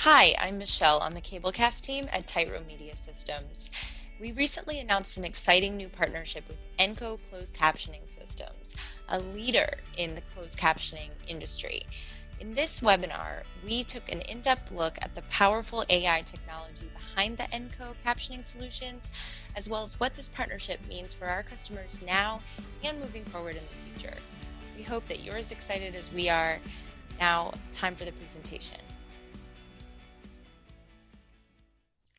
Hi, I'm Michelle on the Cablecast team at Tightrope Media Systems. We recently announced an exciting new partnership with ENCO Closed Captioning Systems, a leader in the closed captioning industry. In this webinar, we took an in-depth look at the powerful AI technology behind the ENCO captioning solutions, as well as what this partnership means for our customers now and moving forward in the future. We hope that you're as excited as we are. Now, time for the presentation.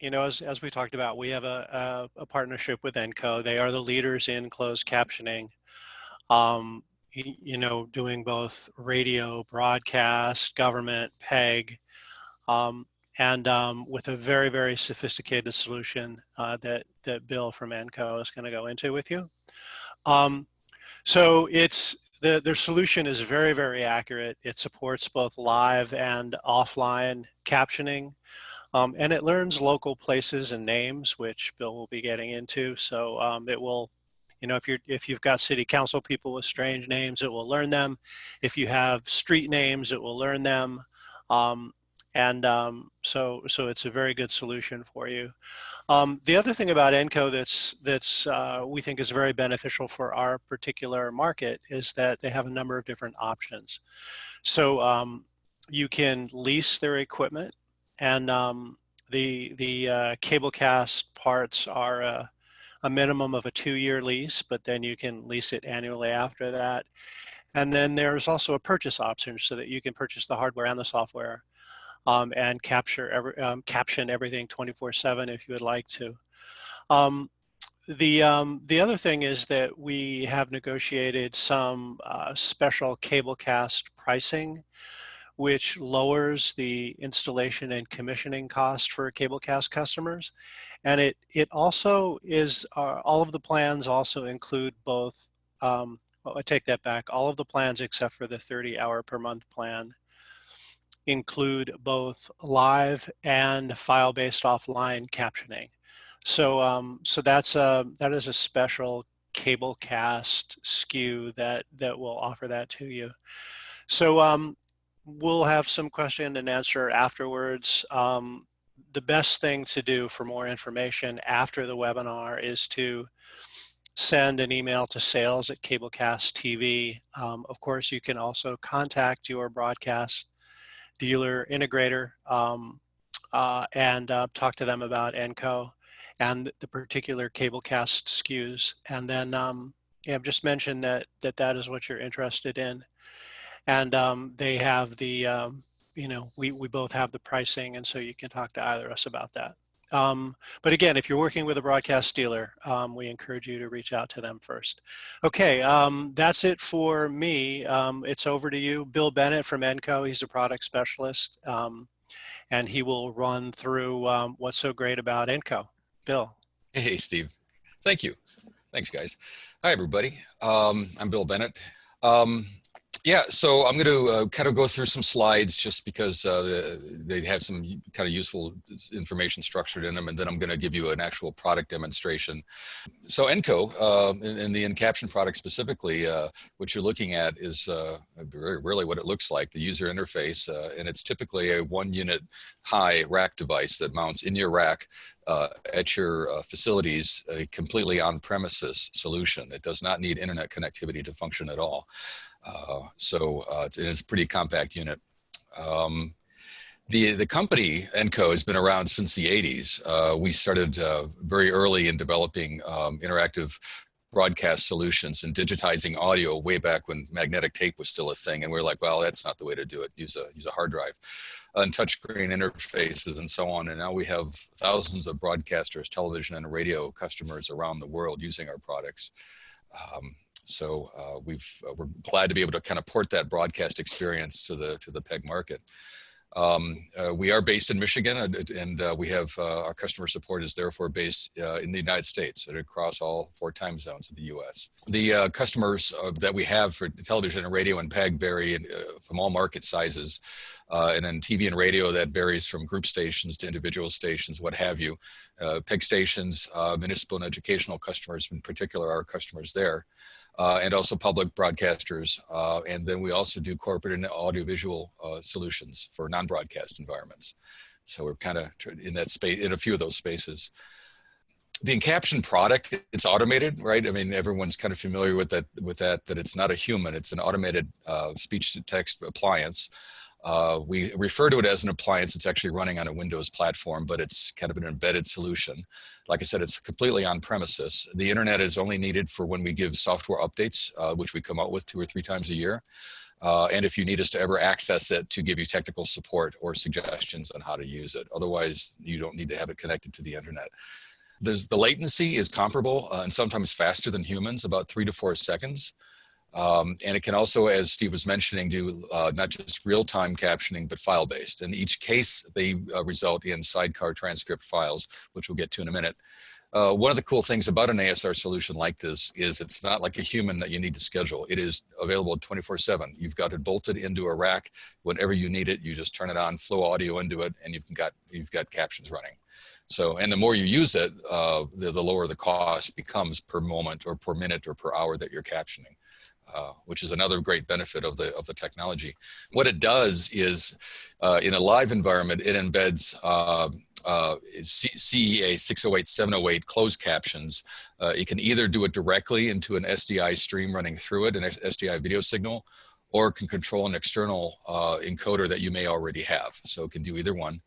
You know, as we talked about, we have a partnership with ENCO. They are the leaders in closed captioning, doing both radio, broadcast, government, PEG, and with a very, very sophisticated solution that Bill from ENCO is going to go into with you. So their solution is very, very accurate. It supports both live and offline captioning. And it learns local places and names, which Bill will be getting into. So it will, if you've got city council people with strange names, it will learn them. If you have street names, it will learn them. So it's a very good solution for you. The other thing about ENCO that's we think is very beneficial for our particular market is that they have a number of different options. So you can lease their equipment. And the Cablecast parts are a minimum of a 2-year lease, but then you can lease it annually after that. And then there's also a purchase option so that you can purchase the hardware and the software and caption everything 24/7 if you would like to. The other thing is that we have negotiated some special Cablecast pricing, which lowers the installation and commissioning cost for Cablecast customers. And it also is, all of the plans also include both, I take that back, all of the plans except for the 30-hour per month plan include both live and file-based offline captioning. So that is a special Cablecast SKU that will offer that to you. So we'll have some question and answer afterwards. The best thing to do for more information after the webinar is to send an email to sales@Cablecast TV. Of course, you can also contact your broadcast dealer integrator and talk to them about ENCO and the particular Cablecast SKUs. And then just mention that is what you're interested in. And they have the, we both have the pricing, and so you can talk to either of us about that. But again, if you're working with a broadcast dealer, we encourage you to reach out to them first. Okay, that's it for me. It's over to you, Bill Bennett from ENCO. He's a product specialist, and he will run through what's so great about ENCO. Bill. Hey, Steve. Thank you. Thanks, guys. Hi, everybody. I'm Bill Bennett. Yeah, so I'm going to kind of go through some slides just because they have some kind of useful information structured in them, and then I'm going to give you an actual product demonstration. So ENCO, in the enCaption product specifically, what you're looking at is really what it looks like, the user interface, and it's typically a 1-unit high rack device that mounts in your rack at your facilities, a completely on-premises solution. It does not need internet connectivity to function at all. It's a pretty compact unit. The company ENCO has been around since the 80s. We started very early in developing interactive broadcast solutions and digitizing audio way back when magnetic tape was still a thing, and we were like, well, that's not the way to do it. Use a hard drive and touchscreen interfaces and so on. And now we have thousands of broadcasters, television and radio customers around the world using our products. We're glad to be able to kind of port that broadcast experience to the PEG market. We are based in Michigan, and we have our customer support is therefore based in the United States and across all 4 time zones of the U.S. The customers that we have for television and radio and PEG vary from all market sizes. And in TV and radio, that varies from group stations to individual stations, what have you. PEG stations, municipal and educational customers in particular, are customers there. and also public broadcasters. And then we also do corporate and audiovisual solutions for non-broadcast environments. So we're kind of in that space, in a few of those spaces. The enCaption product, it's automated, right? I mean, everyone's kind of familiar with that it's not a human, it's an automated speech-to-text appliance. We refer to it as an appliance. It's actually running on a Windows platform, but it's kind of an embedded solution. Like I said, it's completely on premises. The internet is only needed for when we give software updates, which we come out with 2 or 3 times a year. And if you need us to ever access it to give you technical support or suggestions on how to use it. Otherwise, you don't need to have it connected to the internet. The latency is comparable and sometimes faster than humans, about 3 to 4 seconds. And it can also, as Steve was mentioning, do not just real-time captioning, but file-based. In each case, they result in Sidecar transcript files, which we'll get to in a minute. One of the cool things about an ASR solution like this is it's not like a human that you need to schedule. It is available 24/7. You've got it bolted into a rack. Whenever you need it, you just turn it on, flow audio into it, and you've got captions running. So, and the more you use it, the lower the cost becomes per moment or per minute or per hour that you're captioning. Which is another great benefit of the technology. What it does is, in a live environment, it embeds CEA 608-708 closed captions. It can either do it directly into an SDI stream running through it, an SDI video signal, or it can control an external encoder that you may already have. So it can do either one.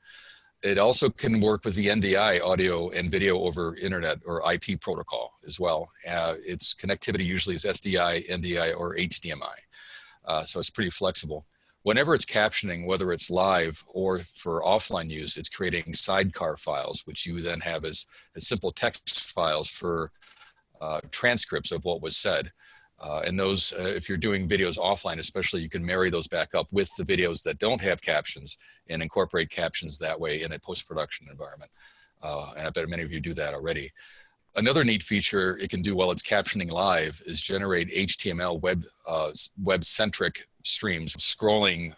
It also can work with the NDI, audio and video over internet or IP protocol as well. Its connectivity usually is SDI, NDI, or HDMI. So it's pretty flexible. Whenever it's captioning, whether it's live or for offline use, it's creating Sidecar files, which you then have as simple text files for transcripts of what was said. And those, if you're doing videos offline, especially, you can marry those back up with the videos that don't have captions and incorporate captions that way in a post-production environment. And I bet many of you do that already. Another neat feature it can do while it's captioning live is generate HTML web-centric streams, scrolling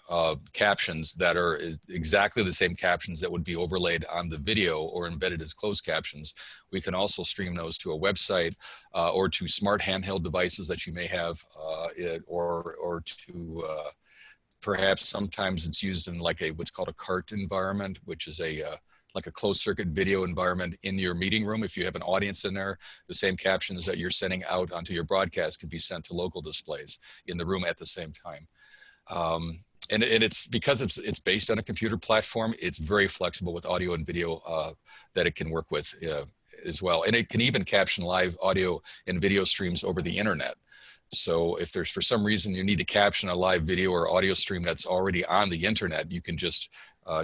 captions that are exactly the same captions that would be overlaid on the video or embedded as closed captions. We can also stream those to a website or to smart handheld devices that you may have, or to perhaps sometimes it's used in like what's called a CART environment, which is like a closed circuit video environment in your meeting room. If you have an audience in there, the same captions that you're sending out onto your broadcast could be sent to local displays in the room at the same time. And it's because it's based on a computer platform, it's very flexible with audio and video that it can work with as well. And it can even caption live audio and video streams over the internet. So if there's for some reason you need to caption a live video or audio stream that's already on the internet, you can just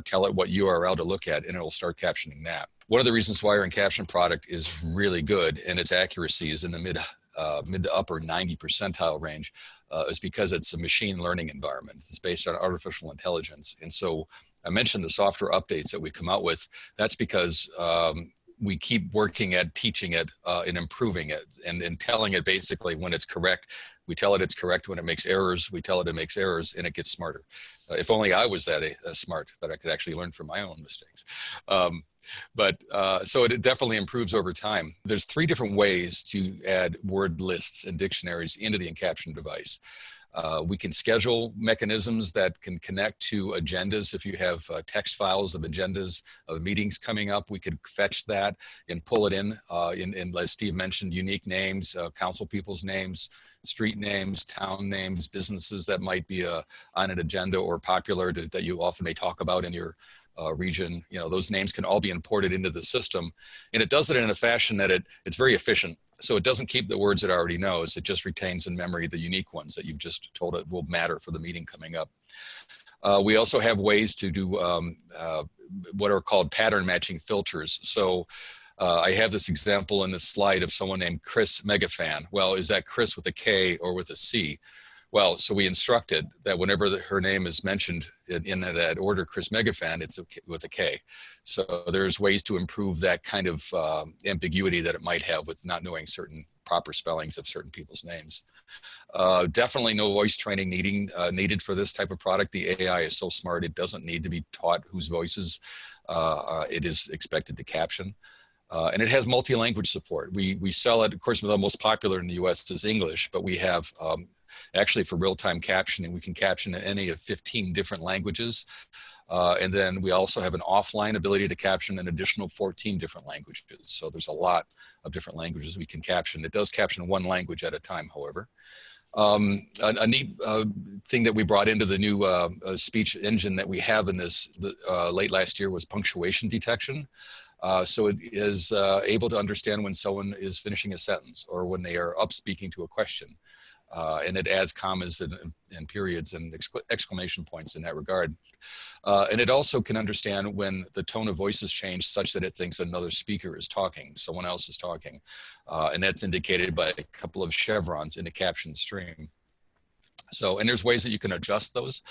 tell it what URL to look at and it'll start captioning that. One of the reasons why our enCaption product is really good and its accuracy is in the mid to upper 90 percentile range is because it's a machine learning environment. It's based on artificial intelligence. And so I mentioned the software updates that we come out with. That's because we keep working at teaching it and improving it and telling it basically when it's correct. We tell it it's correct when it makes errors. We tell it makes errors and it gets smarter. If only I was that smart that I could actually learn from my own mistakes. So it definitely improves over time. There's 3 different ways to add word lists and dictionaries into the enCaption device. We can schedule mechanisms that can connect to agendas. If you have text files of agendas of meetings coming up, we could fetch that and pull it in as Steve mentioned, unique names, council people's names, street names, town names, businesses that might be on an agenda or popular that you often may talk about in your region. You know, those names can all be imported into the system, and it does it in a fashion that it's very efficient. So it doesn't keep the words it already knows. It just retains in memory the unique ones that you've just told it will matter for the meeting coming up. We also have ways to do what are called pattern matching filters. So I have this example in this slide of someone named Chris Megafan. Well, is that Chris with a K or with a C? Well, so we instructed that whenever her name is mentioned in that order, Chris Megafan, it's with a K. So there's ways to improve that kind of ambiguity that it might have with not knowing certain proper spellings of certain people's names. Definitely no voice training needed for this type of product. The AI is so smart, it doesn't need to be taught whose voices it is expected to caption. And it has multi-language support. We sell it, of course, the most popular in the US is English, but we have actually for real-time captioning, we can caption in any of 15 different languages. And then we also have an offline ability to caption an additional 14 different languages. So there's a lot of different languages we can caption. It does caption one language at a time, however. A neat thing that we brought into the new speech engine that we have in this late last year was punctuation detection. So it is able to understand when someone is finishing a sentence or when they are up speaking to a question. And it adds commas and periods and exclamation points in that regard. And it also can understand when the tone of voice has changed such that it thinks another speaker is talking, someone else is talking. And that's indicated by a couple of chevrons in the caption stream. So, and there's ways that you can adjust those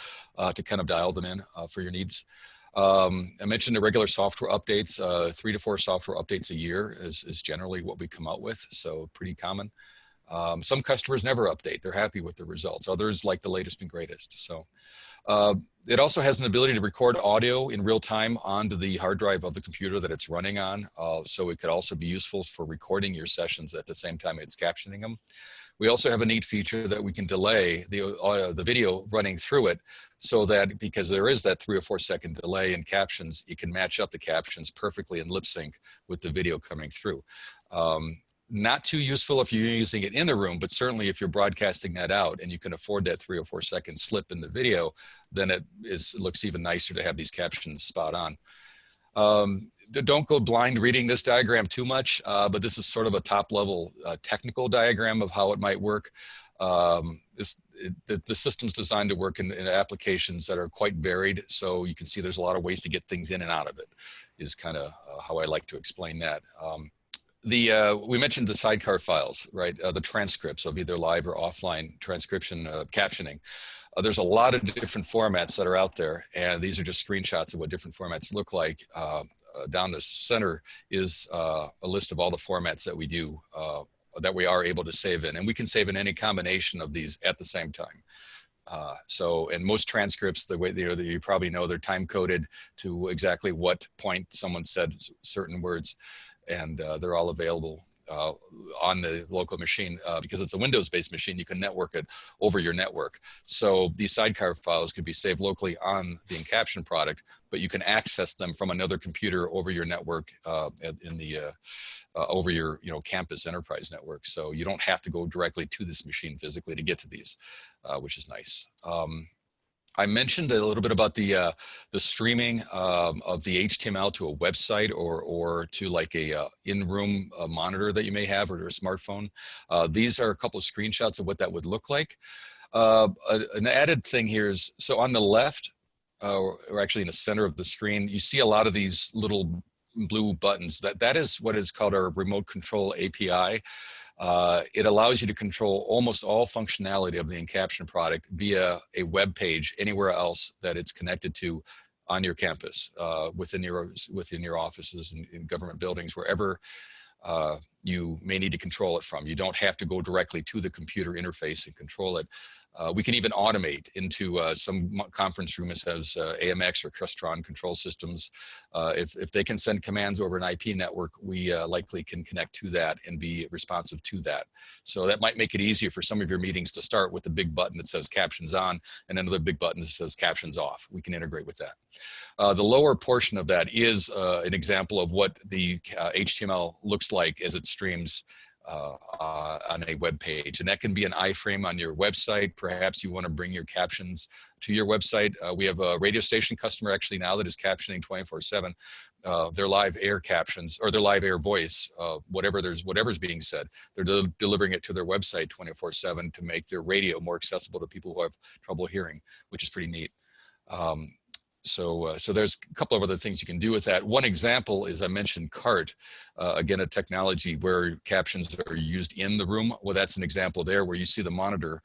to kind of dial them in for your needs. I mentioned the regular software updates, 3 to 4 software updates a year is generally what we come out with, so pretty common. Some customers never update. They're happy with the results. Others like the latest and greatest. So it also has an ability to record audio in real time onto the hard drive of the computer that it's running on. So it could also be useful for recording your sessions at the same time it's captioning them. We also have a neat feature that we can delay the video running through it so that because there is that 3 or 4 second delay in captions, you can match up the captions perfectly in lip sync with the video coming through. Not too useful if you're using it in the room, but certainly if you're broadcasting that out and you can afford that 3 or 4 second slip in the video, then it looks even nicer to have these captions spot on. Don't go blind reading this diagram too much, but this is sort of a top level technical diagram of how it might work. The system's designed to work in applications that are quite varied, so you can see there's a lot of ways to get things in and out of it, is kind of how I like to explain that. We mentioned the Sidecar files, right? The transcripts of either live or offline transcription captioning. There's a lot of different formats that are out there, and these are just screenshots of what different formats look like. Down the center is a list of all the formats that we do, that we are able to save in, and we can save in any combination of these at the same time. And most transcripts, the way you probably know, they're time coded to exactly what point someone said certain words, and they're all available on the local machine. Because it's a Windows-based machine, you can network it over your network. So these Sidecar files could be saved locally on the enCaption product, but you can access them from another computer over your network over your campus enterprise network. So you don't have to go directly to this machine physically to get to these, which is nice. I mentioned a little bit about the streaming of the HTML to a website or to like a in-room monitor that you may have or a smartphone. These are a couple of screenshots of what that would look like. An added thing here is, so on the left, or actually in the center of the screen, you see a lot of these little blue buttons. That is what is called our remote control API. It allows you to control almost all functionality of the enCaption product via a web page anywhere else that it's connected to on your campus, within your offices and in government buildings, wherever you may need to control it from. You don't have to go directly to the computer interface and control it. We can even automate into some conference rooms has AMX or Crestron control systems. If they can send commands over an IP network, we likely can connect to that and be responsive to that. So that might make it easier for some of your meetings to start with a big button that says captions on and another big button that says captions off. We can integrate with that. The lower portion of that is an example of what the HTML looks like as it streams on a web page, and that can be an iframe on your website. Perhaps you want to bring your captions to your website. We have a radio station customer actually now that is captioning 24/7 their live air captions or their live air voice, whatever's being said. They're delivering it to their website 24/7 to make their radio more accessible to people who have trouble hearing, which is pretty neat. So there's a couple of other things you can do with that. One example is I mentioned CART, again, a technology where captions are used in the room. Well, that's an example there where you see the monitor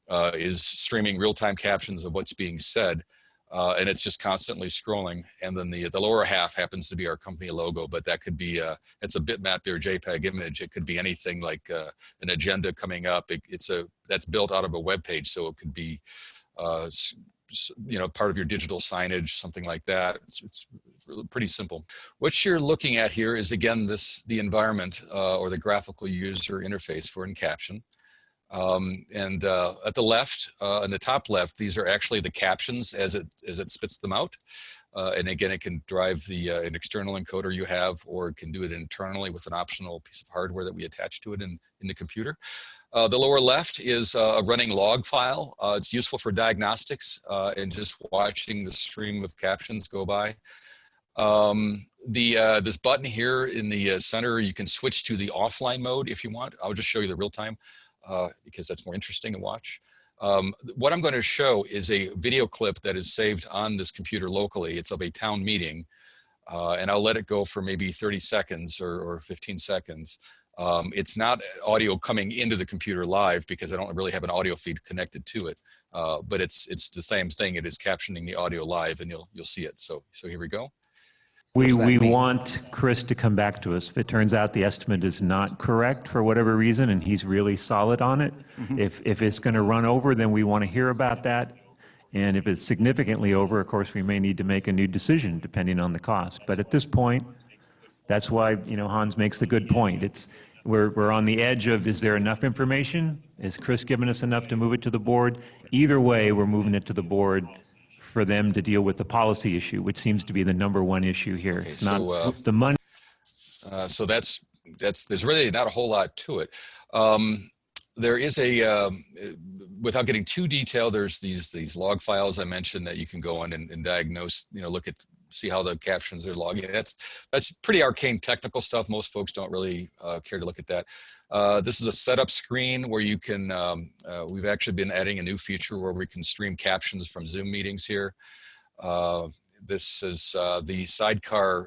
is streaming real-time captions of what's being said, and it's just constantly scrolling. And then the lower half happens to be our company logo, but that could be, it's a bitmap or JPEG image. It could be anything like an agenda coming up. That's built out of a web page, so it could be part of your digital signage, something like that. It's pretty simple. What you're looking at here is, again, the environment or the graphical user interface for enCaption. At the left, in the top left, these are actually the captions as it spits them out. And again, it can drive an external encoder you have, or it can do it internally with an optional piece of hardware that we attach to it in the computer. The lower left is a running log file. It's useful for diagnostics and just watching the stream of captions go by. This button here in the center, you can switch to the offline mode if you want. I'll just show you the real time because that's more interesting to watch. What I'm going to show is a video clip that is saved on this computer locally. It's of a town meeting, and I'll let it go for maybe 30 seconds or 15 seconds. It's not audio coming into the computer live because I don't really have an audio feed connected to it, but it's the same thing. It is captioning the audio live, and you'll see it. So here we go. We want Chris to come back to us. If it turns out the estimate is not correct for whatever reason, and he's really solid on it, if it's going to run over, then we want to hear about that. And if it's significantly over, of course, we may need to make a new decision depending on the cost. But at this point, that's why, Hans makes the good point. We're on the edge of, is there enough information? Is Chris given us enough to move it to the board? Either way, we're moving it to the board for them to deal with the policy issue, which seems to be the #1 issue here. Okay, it's not the money. So there's really not a whole lot to it. There is without getting too detailed, there's these log files I mentioned that you can go in and diagnose, see how the captions are logging. That's pretty arcane technical stuff. Most folks don't really care to look at that. This is a setup screen where you can, we've actually been adding a new feature where we can stream captions from Zoom meetings here. This is the Sidecar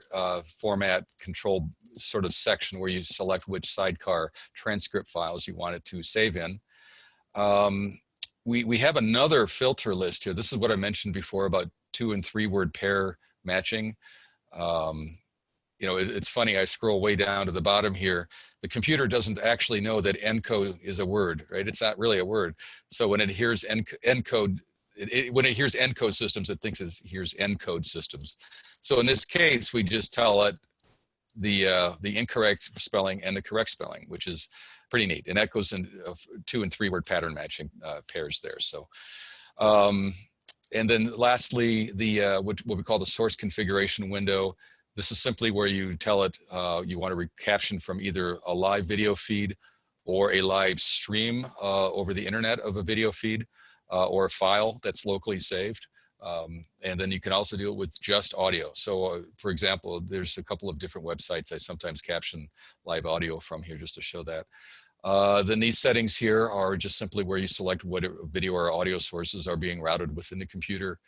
format control sort of section where you select which Sidecar transcript files you want it to save in. We have another filter list here. This is what I mentioned before about 2- and 3-word pair matching. It's funny, I scroll way down to the bottom here. The computer doesn't actually know that ENCO is a word, right? It's not really a word. So when it hears encode, when it hears encode systems, it thinks it hears encode systems. So in this case, we just tell it the incorrect spelling and the correct spelling, which is pretty neat. And that goes in 2- and 3-word pattern matching pairs there. So, and then lastly, what we call the source configuration window. This is simply where you tell it you want to caption from either a live video feed or a live stream over the internet of a video feed or a file that's locally saved. And then you can also do it with just audio. So for example, there's a couple of different websites I sometimes caption live audio from here just to show that. Then these settings here are just simply where you select what video or audio sources are being routed within the computer.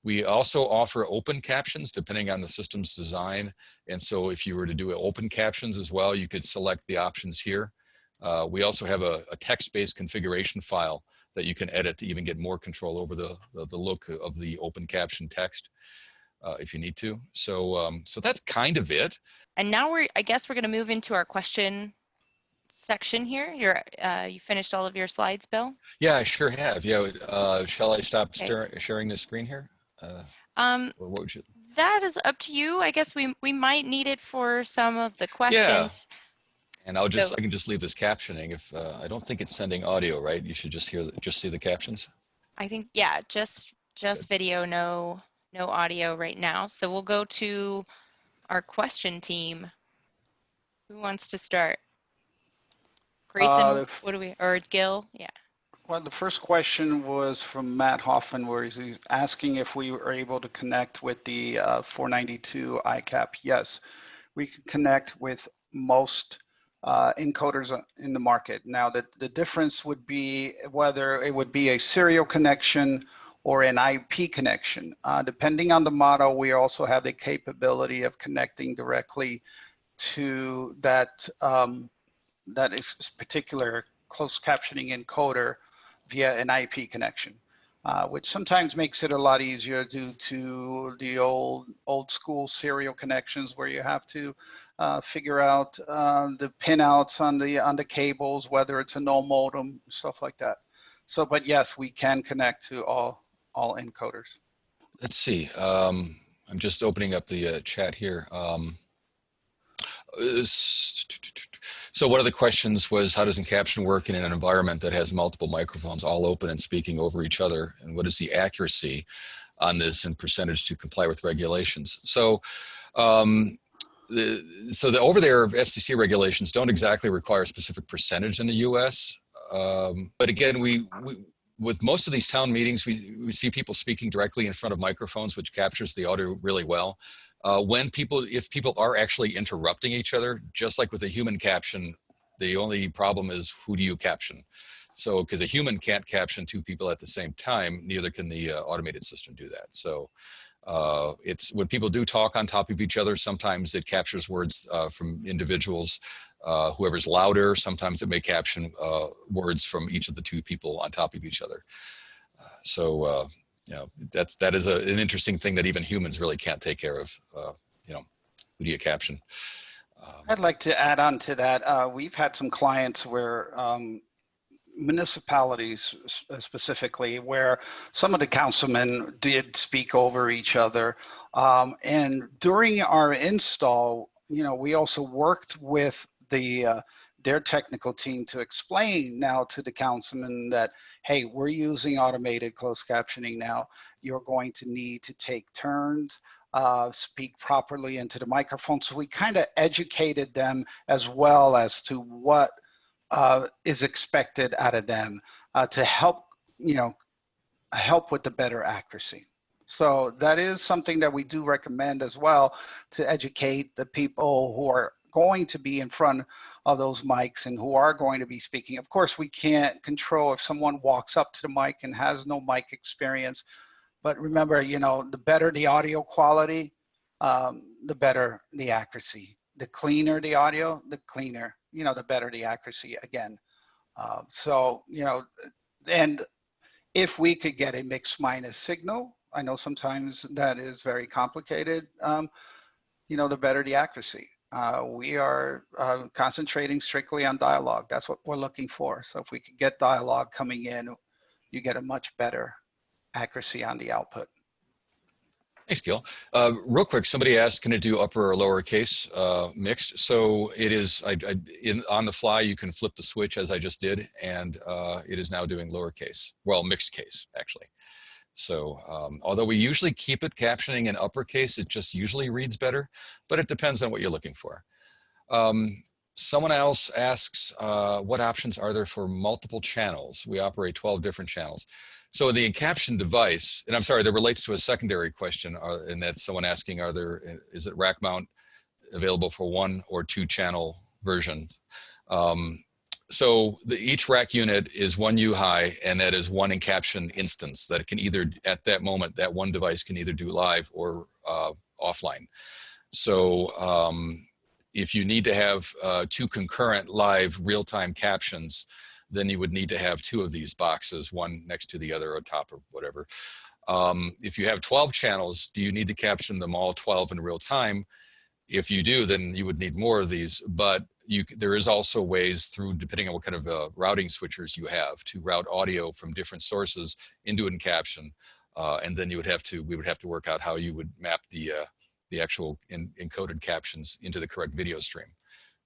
We also offer open captions depending on the system's design. And so if you were to do open captions as well, you could select the options here. We also have a text-based configuration file that you can edit to even get more control over the look of the open caption text if you need to. So that's kind of it. And now I guess we're going to move into our question section here. You finished all of your slides, Bill? Yeah, I sure have. Yeah. Shall I stop sharing the screen here? Or what would you? That is up to you. I guess we might need it for some of the questions. Yeah. And I can just leave this captioning. If I don't think it's sending audio, right? You should just see the captions. I think, yeah, just video, no audio right now. So we'll go to our question team. Who wants to start? Grayson, or Gil? Yeah. Well, the first question was from Matt Hoffman, where he's asking if we were able to connect with the 492 ICAP. Yes, we can connect with most encoders in the market. Now, the difference would be whether it would be a serial connection or an IP connection. Depending on the model, we also have the capability of connecting directly to that is particular closed captioning encoder via an IP connection, which sometimes makes it a lot easier due to the old school serial connections where you have to figure out the pinouts on the cables, whether it's a null modem, stuff like that. So, but yes, we can connect to all all encoders. Let's see. I'm just opening up the chat here. So one of the questions was, how does enCaption work in an environment that has multiple microphones all open and speaking over each other? And what is the accuracy on this in percentage to comply with regulations? So the over-the-air FCC regulations don't exactly require a specific percentage in the US. But again, with most of these town meetings, we see people speaking directly in front of microphones, which captures the audio really well. If people are actually interrupting each other, just like with a human caption, the only problem is, who do you caption? So, because a human can't caption two people at the same time, neither can the automated system do that. So it's when people do talk on top of each other, sometimes it captures words from individuals. Whoever's louder, sometimes it may caption words from each of the two people on top of each other. You know, that is an interesting thing that even humans really can't take care of. You know, who do you caption? I'd like to add on to that. We've had some clients where municipalities specifically, where some of the councilmen did speak over each other. And during our install, you know, we also worked with their technical team to explain now to the councilman that, hey, we're using automated closed captioning now. You're going to need to take turns, speak properly into the microphone. So we kind of educated them as well as to what is expected out of them to help, you know, help with the better accuracy. So that is something that we do recommend as well, to educate the people who are going to be in front of those mics and who are going to be speaking. Of course, we can't control if someone walks up to the mic and has no mic experience, but remember, you know, the better the audio quality, the better the accuracy. The cleaner the audio, the cleaner, you know, the better the accuracy again. So, you know, and if we could get a mix minus signal, I know sometimes that is very complicated, you know, the better the accuracy. We are concentrating strictly on dialogue. That's what we're looking for. So if we could get dialogue coming in, you get a much better accuracy on the output. Thanks, Gil. Real quick, somebody asked, can it do upper or lowercase mixed? So it is, on the fly, you can flip the switch as I just did, and it is now doing lowercase, well, mixed case, actually. So although we usually keep it captioning in uppercase, it just usually reads better, but it depends on what you're looking for. Someone else asks, what options are there for multiple channels? We operate 12 different channels. So the enCaption device, and I'm sorry, that relates to a secondary question, and that's someone asking, is it rack mount available for 1 or 2 channel version? So each rack unit is 1 U high, and that is 1 enCaption instance that it can either, at that moment, that one device can either do live or offline. So if you need to have 2 concurrent live real-time captions, then you would need to have 2 of these boxes, one next to the other on top or whatever. If you have 12 channels, do you need to caption them all 12 in real time? If you do, then you would need more of these, but there is also ways through, depending on what kind of routing switchers you have, to route audio from different sources into enCaption, and then we would have to work out how you would map the actual encoded captions into the correct video stream.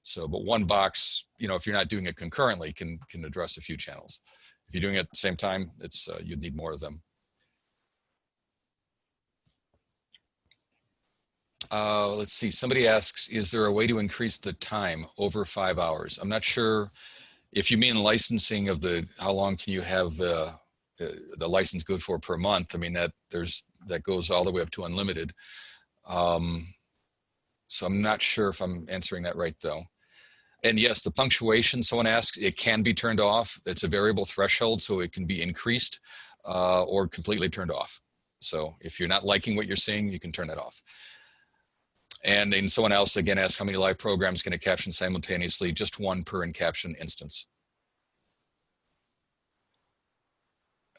So, but one box, you know, if you're not doing it concurrently, can address a few channels. If you're doing it at the same time, it's you'd need more of them. Let's see, somebody asks, is there a way to increase the time over 5 hours? I'm not sure if you mean licensing of how long can you have the license good for per month. I mean, that goes all the way up to unlimited. So I'm not sure if I'm answering that right though. And yes, the punctuation, someone asks, it can be turned off. It's a variable threshold, so it can be increased or completely turned off. So if you're not liking what you're seeing, you can turn that off. And then someone else again asks, how many live programs can it caption simultaneously? Just 1 per enCaption instance.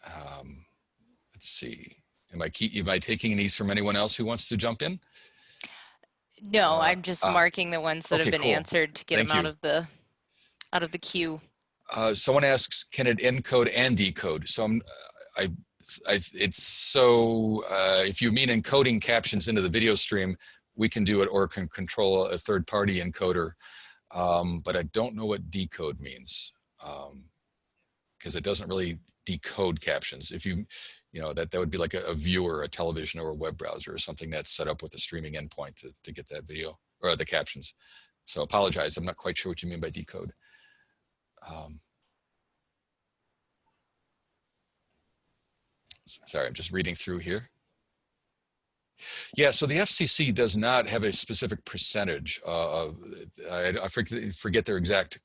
Let's see. Am I taking these from anyone else who wants to jump in? No, I'm just marking the ones that have been cool. answered to get them out of the queue. Someone asks, can it encode and decode? So I it's so, if you mean encoding captions into the video stream, we can do it or can control a third-party encoder. But I don't know what decode means, because it doesn't really decode captions. If you know, that would be like a viewer, a television or a web browser or something that's set up with a streaming endpoint to get that video or the captions. So apologize, I'm not quite sure what you mean by decode. Sorry, I'm just reading through here. Yeah, so the FCC does not have a specific percentage. I forget their exact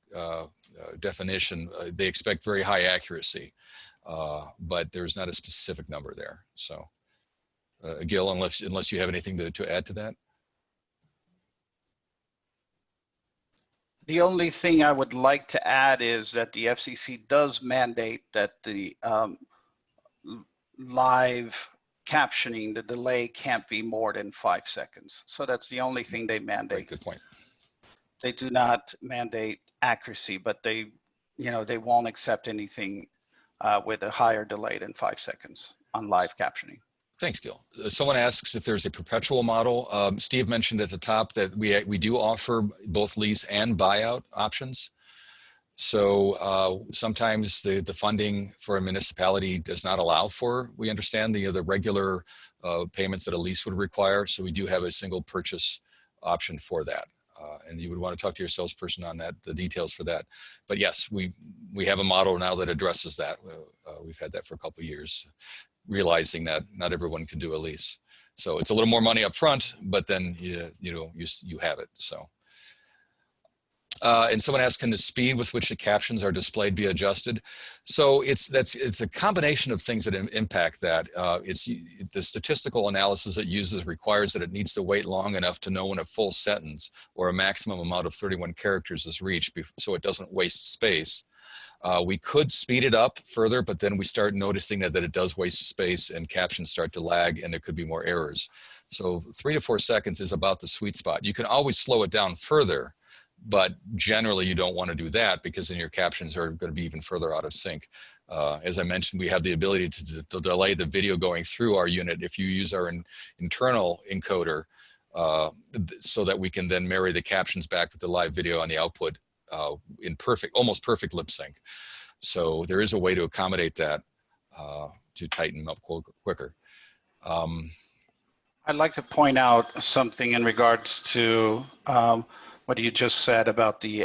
definition. They expect very high accuracy, but there's not a specific number there. So, Gil, unless you have anything to add to that. The only thing I would like to add is that the FCC does mandate that the live captioning, the delay can't be more than 5 seconds. So that's the only thing they mandate. Right, good point. They do not mandate accuracy, but they, you know, they won't accept anything with a higher delay than 5 seconds on live captioning. Thanks, Gil. Someone asks if there's a perpetual model. Steve mentioned at the top that we do offer both lease and buyout options. So sometimes the funding for a municipality does not allow for, we understand, the regular payments that a lease would require. So we do have a single purchase option for that. And you would want to talk to your salesperson on that, the details for that. But yes, we have a model now that addresses that. We've had that for a couple of years, realizing that not everyone can do a lease. So it's a little more money up front, but then you have it. So. And someone asked, can the speed with which the captions are displayed be adjusted? So it's a combination of things that impact that. It's the statistical analysis it uses requires that it needs to wait long enough to know when a full sentence or a maximum amount of 31 characters is reached, so it doesn't waste space. We could speed it up further, but then we start noticing that it does waste space and captions start to lag and there could be more errors. So 3 to 4 seconds is about the sweet spot. You can always slow it down further, but generally you don't want to do that because then your captions are going to be even further out of sync. As I mentioned, we have the ability to delay the video going through our unit if you use our internal encoder so that we can then marry the captions back with the live video on the output in almost perfect lip sync. So there is a way to accommodate that to tighten them up quicker. I'd like to point out something in regards to what you just said about the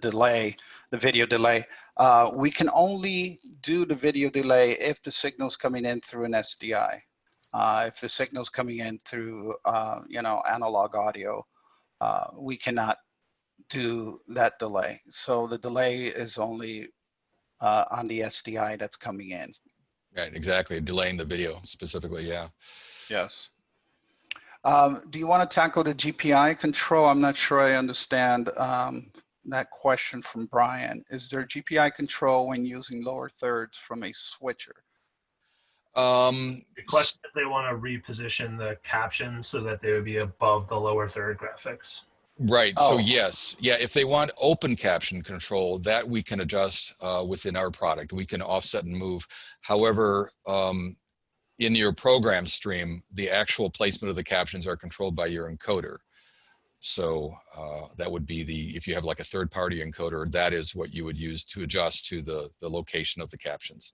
delay, the video delay. We can only do the video delay if the signal's coming in through an SDI. If the signal's coming in through, analog audio, we cannot do that delay. So the delay is only on the SDI that's coming in. Right, exactly. Delaying the video specifically, yeah. Yes. Do you want to tackle the GPI control? I'm not sure I understand that question from Brian. Is there GPI control when using lower thirds from a switcher? The question is they want to reposition the captions so that they would be above the lower third graphics. Right. Oh. So yes, yeah. If they want open caption control, that we can adjust within our product. We can offset and move. However, in your program stream, the actual placement of the captions are controlled by your encoder. So that would be if you have like a third-party encoder, that is what you would use to adjust to the location of the captions.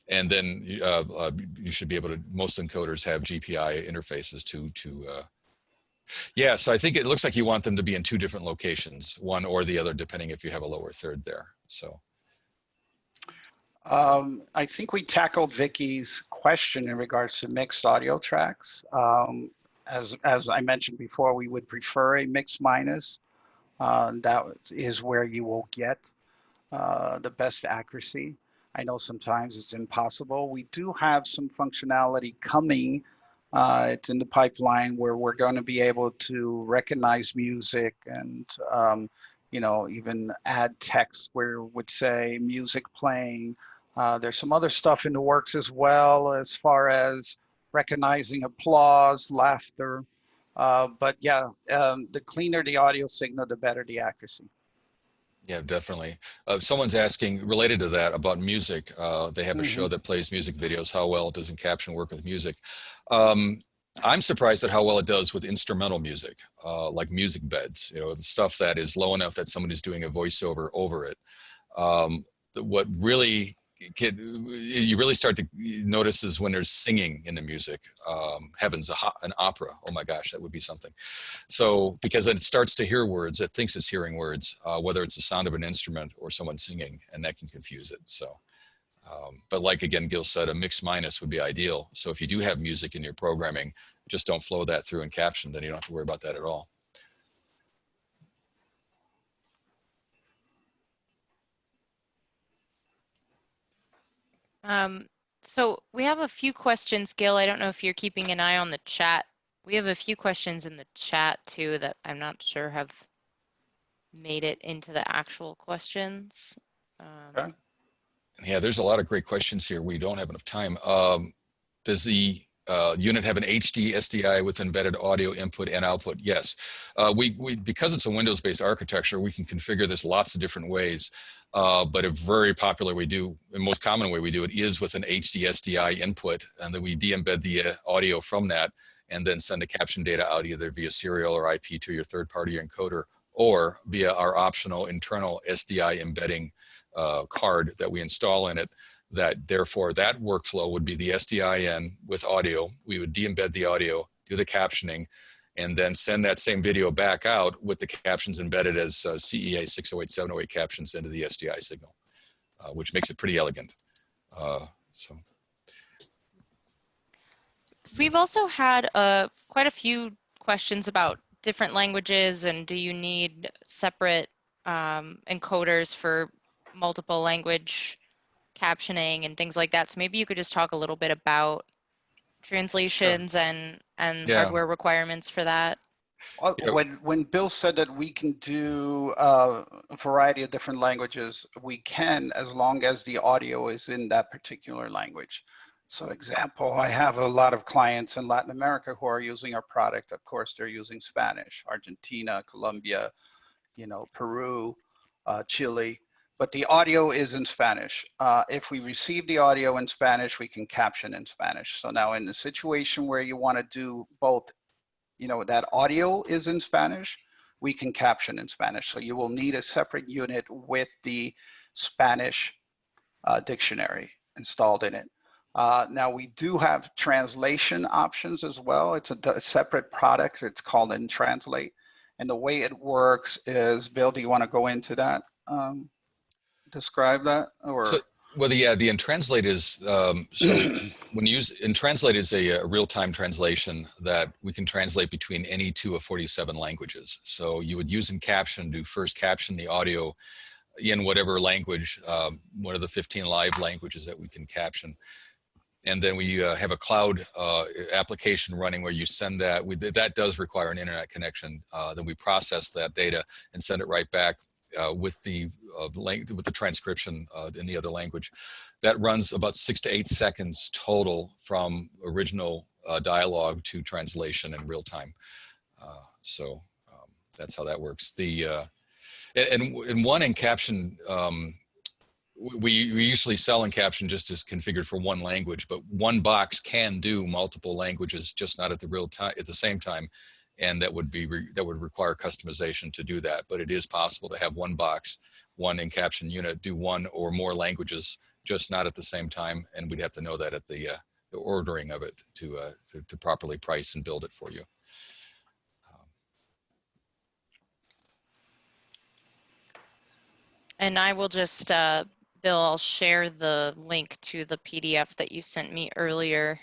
And then you should be able to, most encoders have GPI interfaces yeah, so I think it looks like you want them to be in 2 different locations, one or the other, depending if you have a lower third there. So. I think we tackled Vicky's question in regards to mixed audio tracks. As I mentioned before, we would prefer a mix minus. That is where you will get the best accuracy. I know sometimes it's impossible. We do have some functionality coming. It's in the pipeline where we're going to be able to recognize music and even add text where it would say music playing. There's some other stuff in the works as well as far as recognizing applause, laughter. But yeah, the cleaner the audio signal, the better the accuracy. Yeah, definitely. Someone's asking, related to that, about music. They have a show that plays music videos. How well does enCaption work with music? I'm surprised at how well it does with instrumental music, like music beds, you know, the stuff that is low enough that somebody's doing a voiceover over it. What really you really start to notice is when there's singing in the music. Heavens, an opera. Oh my gosh, that would be something. So because it starts to hear words, it thinks it's hearing words, whether it's the sound of an instrument or someone singing, and that can confuse it. So, but like again, Gil said, a mix minus would be ideal. So if you do have music in your programming, just don't flow that through enCaption, then you don't have to worry about that at all. So we have a few questions, Gil. I don't know if you're keeping an eye on the chat. We have a few questions in the chat too that I'm not sure have made it into the actual questions. Okay. Yeah, there's a lot of great questions here. We don't have enough time. Does the unit have an HD SDI with embedded audio input and output? Yes. Because it's a Windows-based architecture, we can configure this lots of different ways. But a very popular way the most common way we do it is with an HD SDI input, and then we de-embed the audio from that and then send the caption data out either via serial or IP to your third-party encoder or via our optional internal SDI embedding card that we install in it. That therefore that workflow would be the SDI in with audio. We would de-embed the audio, do the captioning, and then send that same video back out with the captions embedded as CEA 608, 708 captions into the SDI signal, which makes it pretty elegant. So. We've also had quite a few questions about different languages and do you need separate encoders for multiple language captioning and things like that. So maybe you could just talk a little bit about translations and hardware requirements for that. When Bill said that we can do a variety of different languages, we can, as long as the audio is in that particular language. So example, I have a lot of clients in Latin America who are using our product. Of course, they're using Spanish, Argentina, Colombia, you know, Peru, Chile, but the audio is in Spanish. If we receive the audio in Spanish, we can caption in Spanish. So now in the situation where you want to do both, you know, that audio is in Spanish, we can caption in Spanish. So you will need a separate unit with the Spanish dictionary installed in it. Now we do have translation options as well. It's a separate product. It's called enTranslate. And the way it works is, Bill, do you want to go into that? Describe that? Or well, the enTranslate is so when you use enTranslate is a real-time translation that we can translate between any 2 of 47 languages. So you would use enCaption to first caption the audio in whatever language, one of the 15 live languages that we can caption. And then we have a cloud application running where you send that. That does require an internet connection. Then we process that data and send it right back with the transcription in the other language. That runs about 6 to 8 seconds total from original dialogue to translation in real time. So that's how that works. And one enCaption. We usually sell enCaption just as configured for one language, but one box can do multiple languages, just not at the same time, and that would require customization to do that. But it is possible to have one box, one enCaption unit, do one or more languages, just not at the same time, and we'd have to know that at the ordering of it to properly price and build it for you. And I will just. Bill, I'll share the link to the PDF that you sent me earlier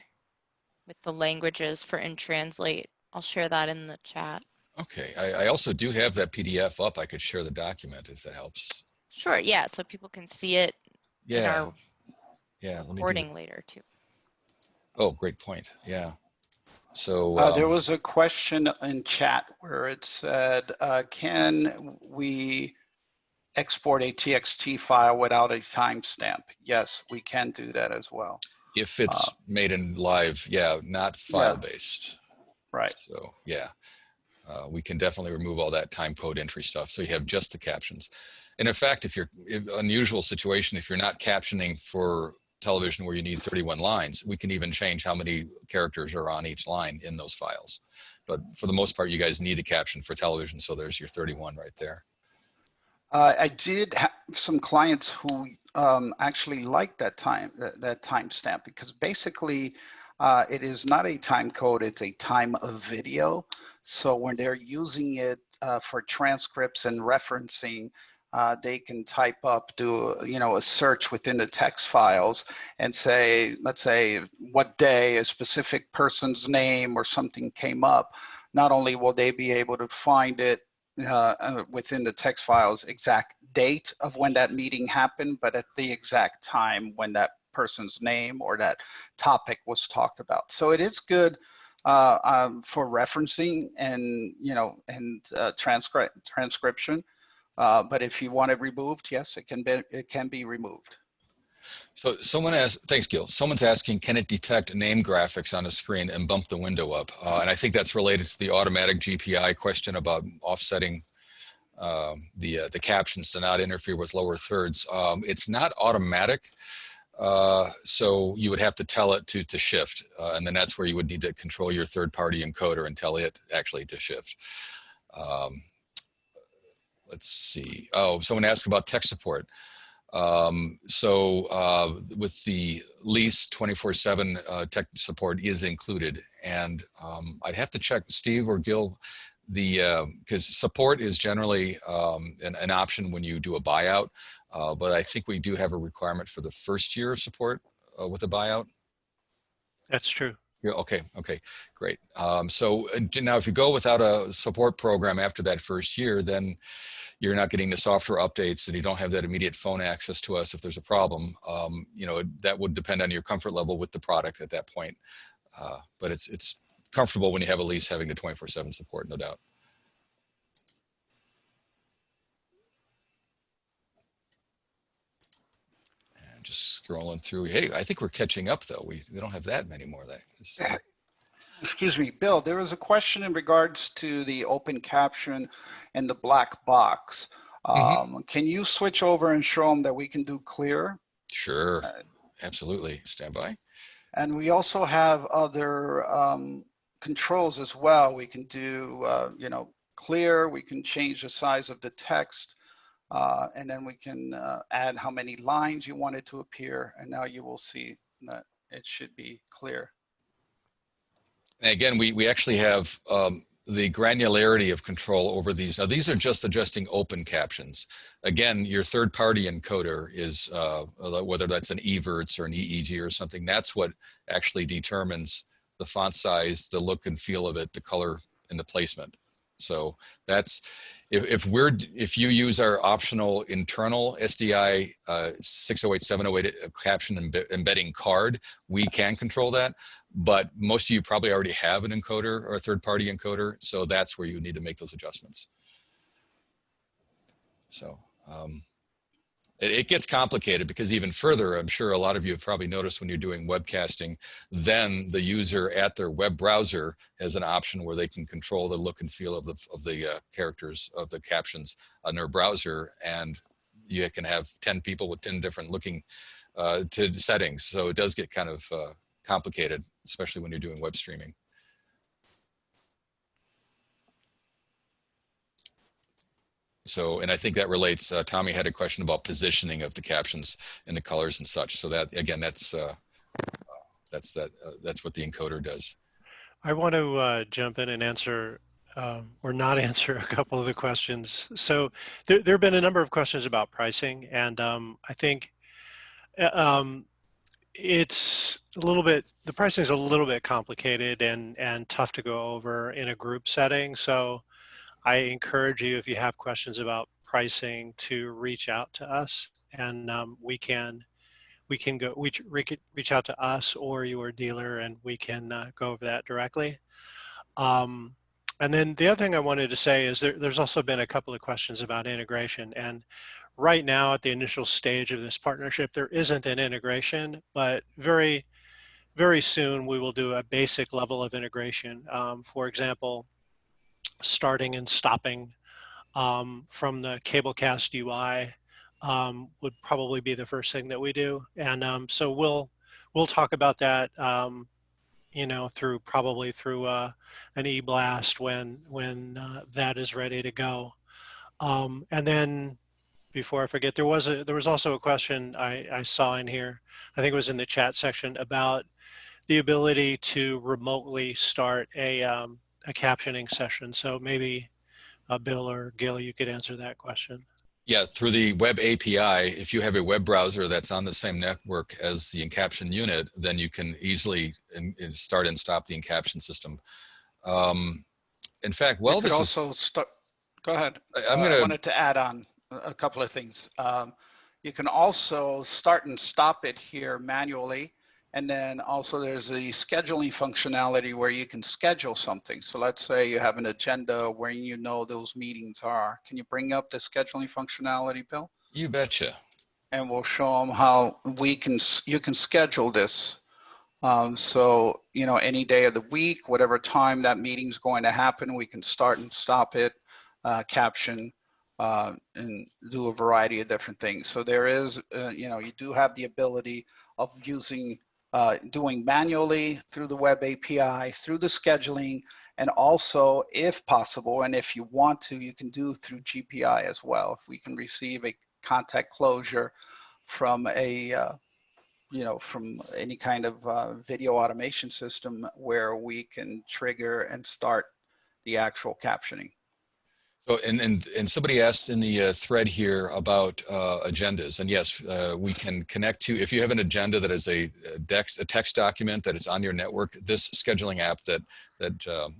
with the languages for enTranslate. I'll share that in the chat. Okay, I also do have that PDF up. I could share the document if that helps. Sure, yeah, so people can see it in our recording later too. Oh, great point, yeah. So there was a question in chat where it said, can we export a TXT file without a timestamp? Yes, we can do that as well. If it's made in live, not file-based. Right. So we can definitely remove all that time code entry stuff. So you have just the captions. And in fact, unusual situation, if you're not captioning for television where you need 31 lines, we can even change how many characters are on each line in those files. But for the most part, you guys need a caption for television, so there's your 31 right there. I did have some clients who actually like that timestamp, because basically it is not a time code, it's a time of video. So when they're using it for transcripts and referencing, they can type up, do a search within the text files and say, let's say what day a specific person's name or something came up. Not only will they be able to find it within the text files exact date of when that meeting happened, but at the exact time when that person's name or that topic was talked about. So it is good for referencing and transcription. But if you want it removed, yes, it can be removed. So someone asked, thanks Gil, someone's asking, can it detect name graphics on a screen and bump the window up? And I think that's related to the automatic GPI question about offsetting the captions to not interfere with lower thirds. It's not automatic, so you would have to tell it to shift, and then that's where you would need to control your third-party encoder and tell it actually to shift. Let's see. Oh, someone asked about tech support. With the Lease 24/7 tech support is included, and I'd have to check, Steve or Gil, because support is generally an option when you do a buyout, but I think we do have a requirement for the first year of support with a buyout. That's true. Yeah, okay, great. So now if you go without a support program after that first year, then you're not getting the software updates and you don't have that immediate phone access to us if there's a problem. That would depend on your comfort level with the product at that point. But it's comfortable when you have a lease having the 24/7 support, no doubt. And just scrolling through. Hey, I think we're catching up though. We don't have that many more. Excuse me, Bill, there was a question in regards to the open caption and the black box. Can you switch over and show them that we can do clear? Sure, absolutely. Stand by. And we also have other controls as well. We can do, clear. We can change the size of the text, and then we can add how many lines you want it to appear. And now you will see that it should be clear. And again, we actually have the granularity of control over these. Now, these are just adjusting open captions. Again, your third-party encoder is, whether that's an everts or an EEG or something, that's what actually determines the font size, the look and feel of it, the color, and the placement. So that's, if you use our optional internal SDI 608-708 caption embedding card, we can control that. But most of you probably already have an encoder or a third-party encoder, so that's where you need to make those adjustments. So it gets complicated because even further, I'm sure a lot of you have probably noticed when you're doing webcasting, then the user at their web browser has an option where they can control the look and feel of the characters of the captions on their browser, and you can have 10 people with 10 different looking settings. So it does get kind of complicated, especially when you're doing web streaming. So, and I think that relates, Tommy had a question about positioning of the captions and the colors and such. So that, again, that's what the encoder does. I want to jump in and answer or not answer a couple of the questions. So there have been a number of questions about pricing, and I think it's a little bit, the pricing is a little bit complicated and tough to go over in a group setting. So I encourage you, if you have questions about pricing, to reach out to us, and we can reach out to us or your dealer, and we can go over that directly. And then the other thing I wanted to say is there's also been a couple of questions about integration, and right now at the initial stage of this partnership, there isn't an integration, but very, very soon we will do a basic level of integration. For example, starting and stopping from the Cablecast UI would probably be the first thing that we do. And so we'll talk about that, you know, probably through an e-blast when that is ready to go. And then before I forget, there was also a question I saw in here, I think it was in the chat section, about the ability to remotely start a captioning session. So maybe Bill or Gil, you could answer that question. Yeah, through the web API, if you have a web browser that's on the same network as the enCaption unit, then you can easily start and stop the enCaption system. In fact, well, this also start. Go ahead. I wanted to add on a couple of things. You can also start and stop it here manually. And then also there's the scheduling functionality where you can schedule something. So let's say you have an agenda where you know those meetings are. Can you bring up the scheduling functionality, Bill? You betcha. And we'll show them how you can schedule this. So, you know, any day of the week, whatever time that meeting's going to happen, we can start and stop it, caption, and do a variety of different things. So there is, you know, you do have the ability of using doing manually through the web API, through the scheduling, and also, if possible, and if you want to, you can do through GPI as well. If we can receive a contact closure from a, you know, from any kind of video automation system where we can trigger and start the actual captioning. So, and somebody asked in the thread here about agendas, and yes, we can connect to, if you have an agenda that is a text document that is on your network, this scheduling app that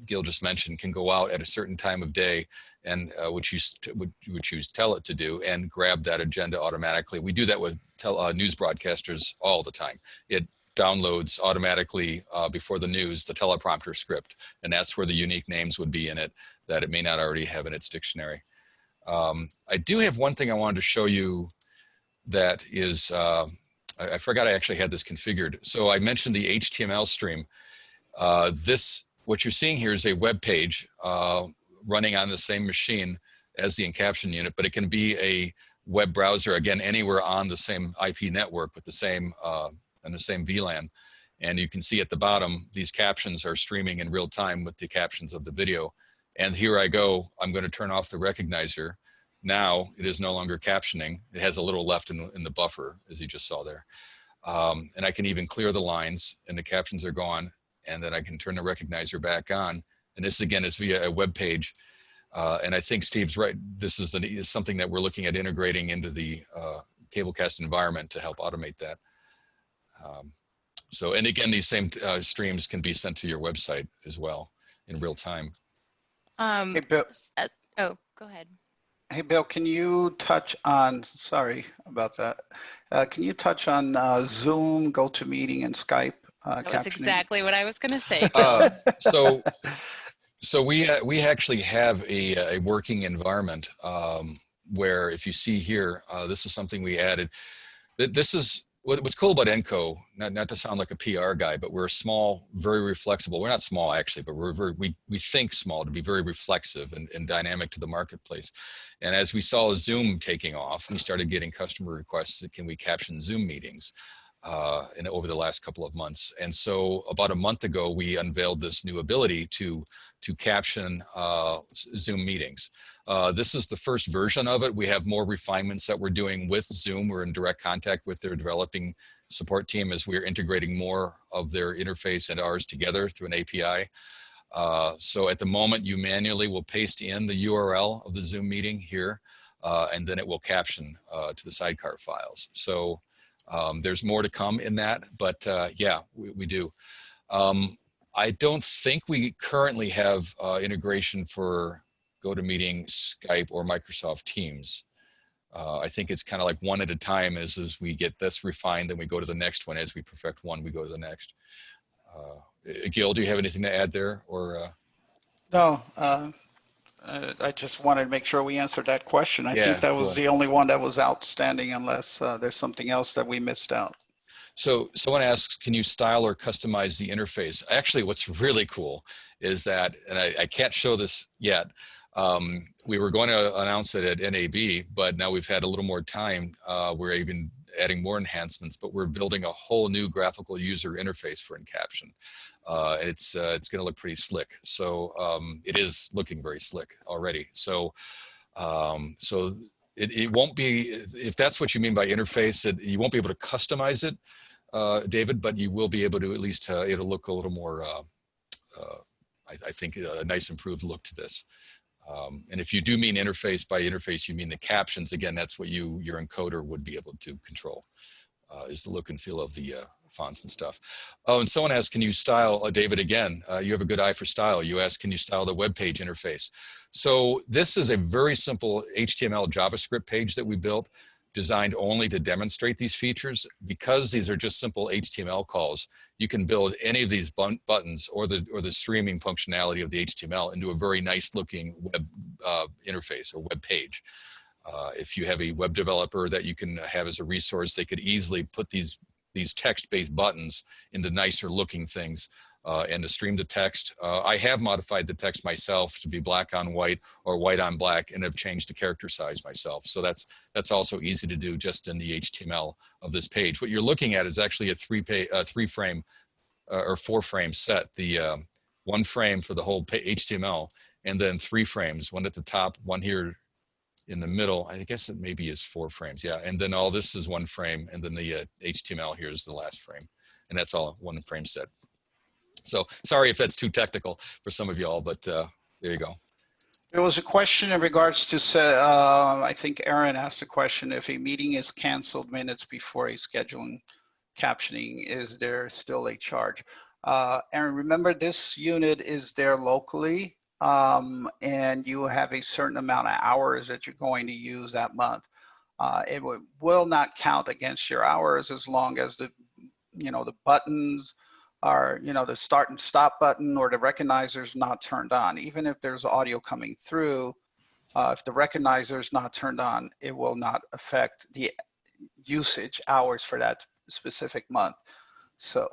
Gil just mentioned can go out at a certain time of day, and which you tell it to do, and grab that agenda automatically. We do that with news broadcasters all the time. It downloads automatically before the news the teleprompter script, and that's where the unique names would be in it that it may not already have in its dictionary. I do have one thing I wanted to show you that is, I forgot I actually had this configured. So I mentioned the HTML stream. What you're seeing here is a web page running on the same machine as the enCaption unit, but it can be a web browser, again, anywhere on the same IP network with the same and the same VLAN. And you can see at the bottom, these captions are streaming in real time with the captions of the video. And here I go, I'm going to turn off the recognizer. Now it is no longer captioning. It has a little left in the buffer, as you just saw there. And I can even clear the lines and the captions are gone. And then I can turn the recognizer back on. And this again is via a web page. And I think Steve's right. This is something that we're looking at integrating into the Cablecast environment to help automate that. So, and again, these same streams can be sent to your website as well in real time. Hey, Bill. Oh, go ahead. Hey, Bill, can you touch on, sorry about that. Can you touch on Zoom, GoToMeeting, and Skype? That was exactly what I was going to say. So we actually have a working environment where, if you see here, this is something we added. This is what's cool about ENCO. Not to sound like a PR guy, but we're small, very flexible. We're not small actually, but we think small to be very reflexive and dynamic to the marketplace. And as we saw Zoom taking off, we started getting customer requests that can we caption Zoom meetings over the last couple of months. And so about a month ago, we unveiled this new ability to caption Zoom meetings. This is the first version of it. We have more refinements that we're doing with Zoom. We're in direct contact with their developing support team as we're integrating more of their interface and ours together through an API. So at the moment, you manually will paste in the URL of the Zoom meeting here, and then it will caption to the Sidecar files. So there's more to come in that, but yeah, we do. I don't think we currently have integration for GoToMeeting, Skype, or Microsoft Teams. I think it's kind of like one at a time as we get this refined, then we go to the next one. As we perfect one, we go to the next. Gil, do you have anything to add there? Or No, I just wanted to make sure we answered that question. I think that was cool. the only one that was outstanding, unless there's something else that we missed out. So someone asks, can you style or customize the interface? Actually, what's really cool is that, and I can't show this yet, we were going to announce it at NAB, but now we've had a little more time. We're even adding more enhancements, but we're building a whole new graphical user interface for enCaption. It's going to look pretty slick. So it is looking very slick already. So it won't be, if that's what you mean by interface, you won't be able to customize it, David, but you will be able to at least, it'll look a little more, I think, a nice improved look to this. And if you do mean interface, by interface, you mean the captions. Again, that's what your encoder would be able to control, is the look and feel of the fonts and stuff. Oh, and someone asked, can you style, David, again, you have a good eye for style. You asked, can you style the web page interface? So this is a very simple HTML JavaScript page that we built, designed only to demonstrate these features. Because these are just simple HTML calls, you can build any of these buttons or the streaming functionality of the HTML into a very nice looking web interface or web page. If you have a web developer that you can have as a resource, they could easily put these text-based buttons into nicer looking things and to stream the text. I have modified the text myself to be black on white or white on black, and have changed the character size myself. So that's also easy to do just in the HTML of this page. What you're looking at is actually a three frame or 4 frame set. The 1 frame for the whole HTML, and then 3 frames, one at the top, one here in the middle. I guess it maybe is 4 frames, yeah. And then all this is 1 frame, and then the HTML here is the last frame, and that's all 1 frame set. So sorry if that's too technical for some of y'all, but there you go. There was a question in regards to, I think Aaron asked a question, if a meeting is canceled minutes before a scheduling captioning, is there still a charge? Aaron, remember, this unit is there locally, and you have a certain amount of hours that you're going to use that month. It will not count against your hours as long as the buttons are, the start and stop button or the recognizer is not turned on. Even if there's audio coming through, if the recognizer is not turned on, it will not affect the usage hours for that specific month. So,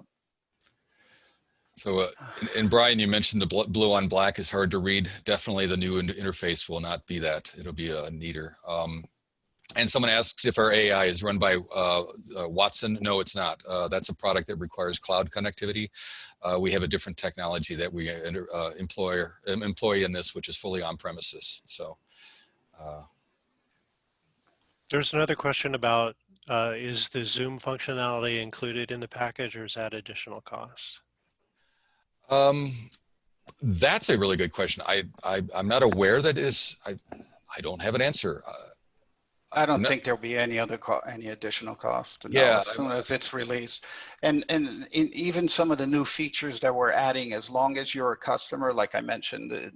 and Brian, you mentioned the blue on black is hard to read. Definitely the new interface will not be that. It'll be neater. And someone asks if our AI is run by Watson. No, it's not. That's a product that requires cloud connectivity. We have a different technology that we employ in this, which is fully on premises. So, there's another question about, is the Zoom functionality included in the package, or is that additional cost? That's a really good question. I'm not aware that is. I don't have an answer. I don't think there'll be any additional cost. No, Yeah, as soon as it's released, and even some of the new features that we're adding, as long as you're a customer, like I mentioned,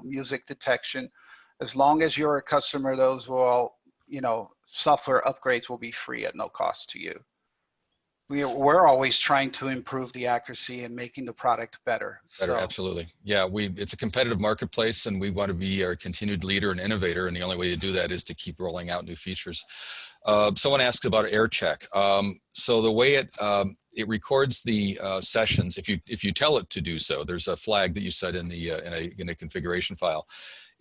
music detection, as long as you're a customer, those will all, software upgrades will be free at no cost to you. We're always trying to improve the accuracy and making the product better. Better, absolutely. Yeah, it's a competitive marketplace, and we want to be our continued leader and innovator, and the only way to do that is to keep rolling out new features. Someone asked about AirCheck. So the way it records the sessions, if you tell it to do so, there's a flag that you set in a configuration file,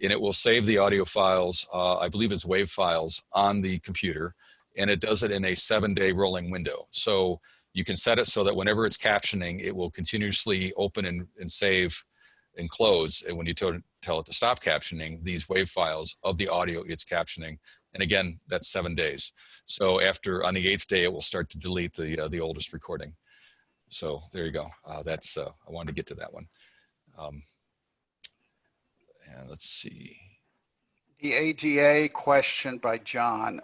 and it will save the audio files. I believe it's WAV files on the computer, and it does it in a 7-day rolling window. So you can set it so that whenever it's captioning, it will continuously open and save and close. And when you tell it to stop captioning, these WAV files of the audio it's captioning. And again, that's 7 days. So on the 8th day, it will start to delete the oldest recording. So there you go. I wanted to get to that one. And let's see. The ADA question by John.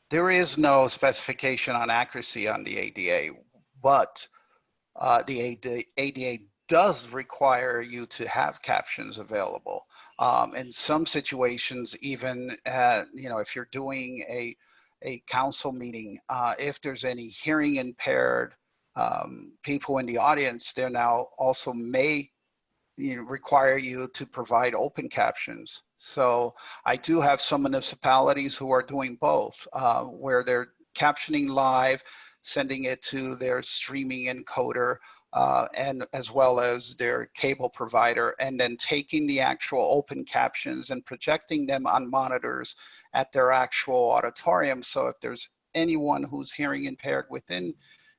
There is no specification on accuracy on the ADA, but the ADA does require you to have captions available. In some situations, even if you're doing a council meeting, if there's any hearing impaired people in the audience, they now also may require you to provide open captions. So I do have some municipalities who are doing both, where they're captioning live, sending it to their streaming encoder, and as well as their cable provider, and then taking the actual open captions and projecting them on monitors at their actual auditorium. So if there's anyone who's hearing impaired within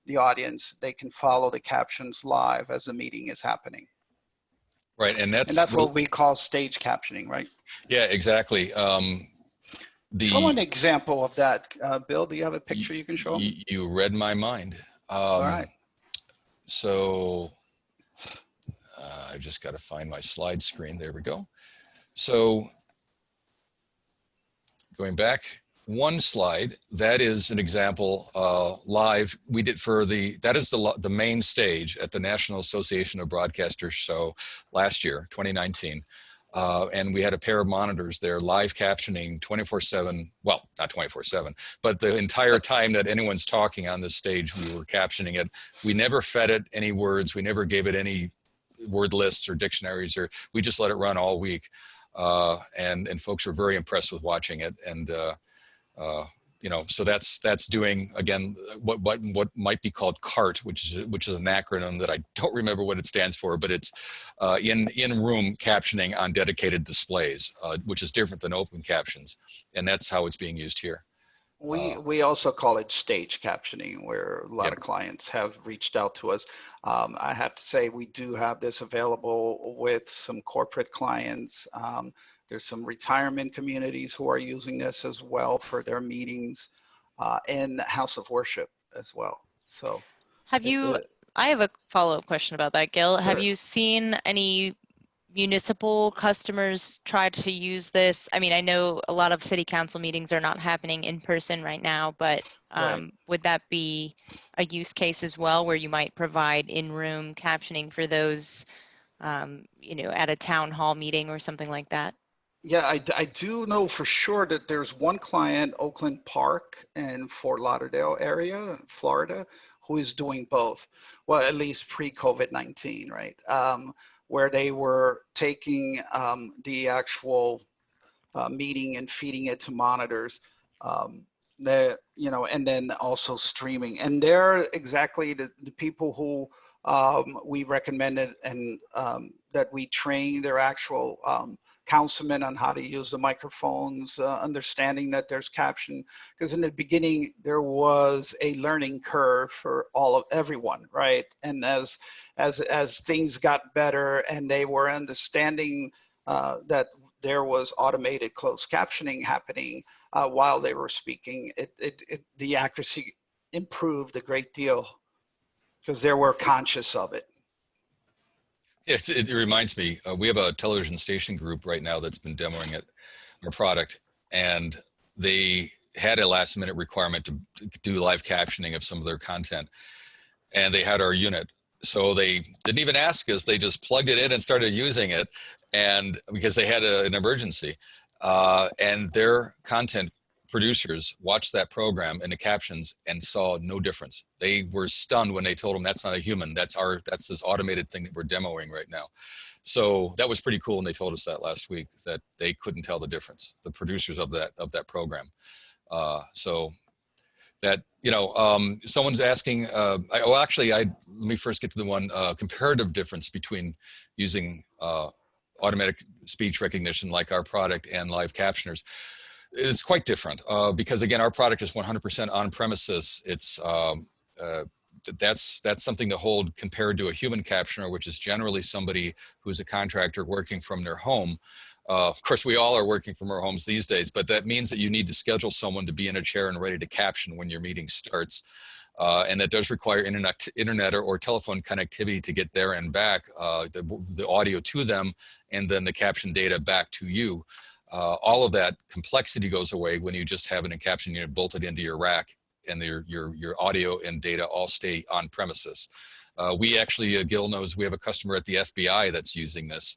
the audience, they can follow the captions live as the meeting is happening. Right, and that's what we call stage captioning, right? Yeah, exactly. Show an example of that, Bill. Do you have a picture you can show? You read my mind. All right. So I've just got to find my slide screen. There we go. So going back one slide, that is an example live we did for that is the main stage at the National Association of Broadcasters show last year, 2019. And we had a pair of monitors there, live captioning 24/7, well, not 24/7, but the entire time that anyone's talking on this stage, we were captioning it. We never fed it any words. We never gave it any word lists or dictionaries, or we just let it run all week. And folks were very impressed with watching it. And, you know, so that's doing, again, what might be called CART, which is an acronym that I don't remember what it stands for, but it's in-room captioning on dedicated displays, which is different than open captions, and that's how it's being used here. We also call it stage captioning, where a lot of clients have reached out to us. I have to say we do have this available with some corporate clients. There's some retirement communities who are using this as well for their meetings, and House of Worship as well. So have you, I have a follow-up question about that, Gil. Sure. Have you seen any municipal customers try to use this? I mean, I know a lot of city council meetings are not happening in person right now, but would that be a use case as well, where you might provide in-room captioning for those, you know, at a town hall meeting or something like that? Yeah, I do know for sure that there's one client, Oakland Park in Fort Lauderdale area, Florida, who is doing both. Well, at least pre-COVID-19, right? Where they were taking the actual meeting and feeding it to monitors, you know, and then also streaming. And they're exactly the people who we recommended, and that we train their actual councilmen on how to use the microphones, understanding that there's caption, because in the beginning there was a learning curve for everyone, right? And as things got better and they were understanding that there was automated closed captioning happening while they were speaking, the accuracy improved a great deal because they were conscious of it. It reminds me, we have a television station group right now that's been demoing our product, and they had a last minute requirement to do live captioning of some of their content, and they had our unit. So they didn't even ask us, they just plugged it in and started using it, and because they had an emergency, and their content producers watched that program in the captions and saw no difference. They were stunned when they told them that's not a human, that's this automated thing that we're demoing right now. So that was pretty cool, and they told us that last week, that they couldn't tell the difference, the producers of that program. So that, you know, someone's asking, let me first get to the one, comparative difference between using automatic speech recognition like our product and live captioners. It's quite different because, again, our product is 100% on premises. It's that's something to hold compared to a human captioner, which is generally somebody who's a contractor working from their home. Of course, we all are working from our homes these days, but that means that you need to schedule someone to be in a chair and ready to caption when your meeting starts. And that does require internet or telephone connectivity to get there and back, the audio to them, and then the caption data back to you. All of that complexity goes away when you just have an enCaption unit bolted into your rack, and your audio and data all stay on premises. We actually, Gil knows, we have a customer at the FBI that's using this,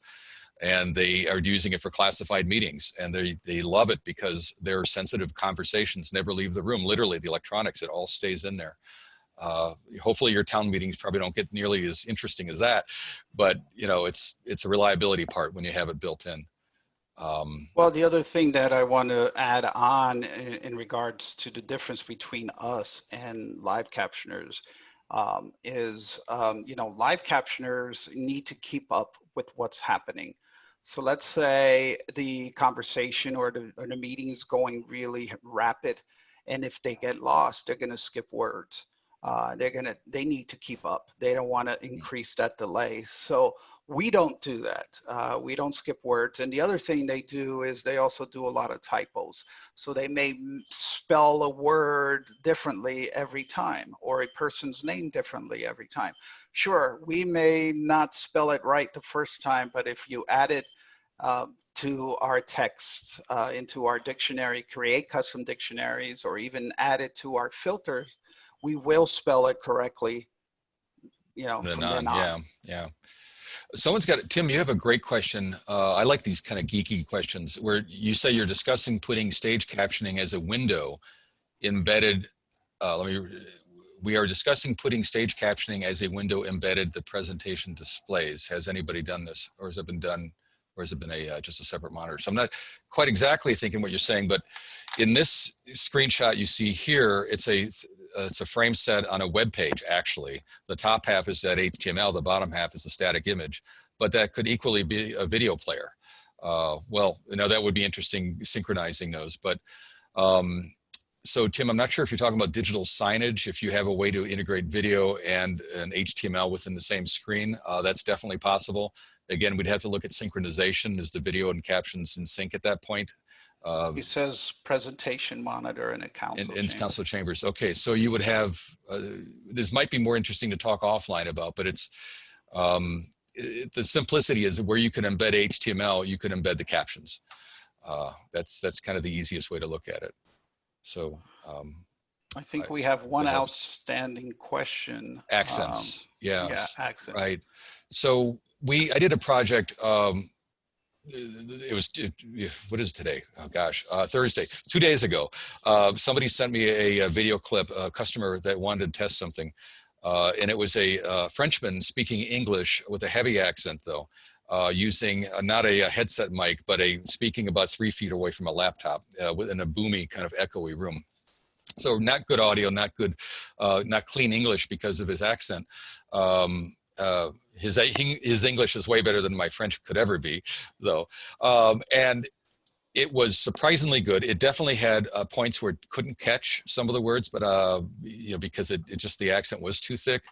and they are using it for classified meetings, and they love it because their sensitive conversations never leave the room. Literally, the electronics, it all stays in there. Hopefully your town meetings probably don't get nearly as interesting as that, but you know, it's a reliability part when you have it built in. Well, the other thing that I want to add on in regards to the difference between us and live captioners is, you know, live captioners need to keep up with what's happening. So let's say the conversation or the meeting is going really rapid, and if they get lost, they're going to skip words. They need to keep up. They don't want to increase that delay. So we don't do that. We don't skip words. And the other thing they do is they also do a lot of typos. So they may spell a word differently every time, or a person's name differently every time. Sure, we may not spell it right the first time, but if you add it to our texts, into our dictionary, create custom dictionaries, or even add it to our filters, we will spell it correctly, you know, from then on. Yeah. Someone's got it. Tim, you have a great question. I like these kind of geeky questions where you say you're discussing putting stage captioning as a window embedded. We are discussing putting stage captioning as a window embedded the presentation displays. Has anybody done this, or has it been done, or has it been just a separate monitor? So I'm not quite exactly thinking what you're saying, but in this screenshot you see here, it's a frame set on a web page. Actually, the top half is that HTML, the bottom half is a static image, but that could equally be a video player. Well, you know, that would be interesting synchronizing those. But so Tim, I'm not sure if you're talking about digital signage. If you have a way to integrate video and an HTML within the same screen, that's definitely possible. Again, we'd have to look at synchronization. Is the video and captions in sync at that point? It says presentation monitor in a council in council chambers. Okay, so you would have, this might be more interesting to talk offline about, but it's, the simplicity is where you can embed HTML, you can embed the captions. That's kind of the easiest way to look at it. So I think we have one outstanding question. Accents, yes. Yeah, accents. Right. So I did a project, it was, what is today? Oh gosh, Thursday, 2 days ago. Somebody sent me a video clip, a customer that wanted to test something. And it was a Frenchman speaking English with a heavy accent though, using not a headset mic, but speaking about 3 feet away from a laptop within a boomy kind of echoey room. So not good audio, not good, not clean English because of his accent. His English is way better than my French could ever be, though. And it was surprisingly good. It definitely had points where it couldn't catch some of the words, but you know, because it just the accent was too thick.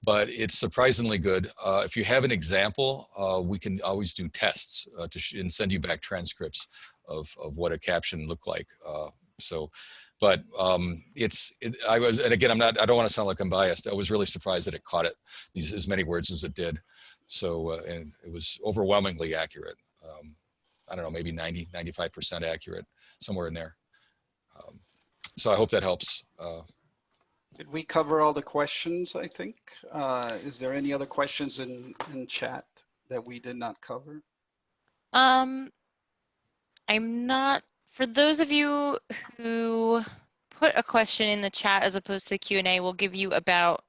But it's surprisingly good. If you have an example, we can always do tests and send you back transcripts of what a caption looked like. But I was, and again, I don't want to sound like I'm biased. I was really surprised that it caught it, as many words as it did. So, and it was overwhelmingly accurate. I don't know, maybe 95% accurate, somewhere in there. So I hope that helps. Did we cover all the questions, I think? Is there any other questions in chat that we did not cover? I'm not, for those of you who put a question in the chat as opposed to the Q&A, we'll give you about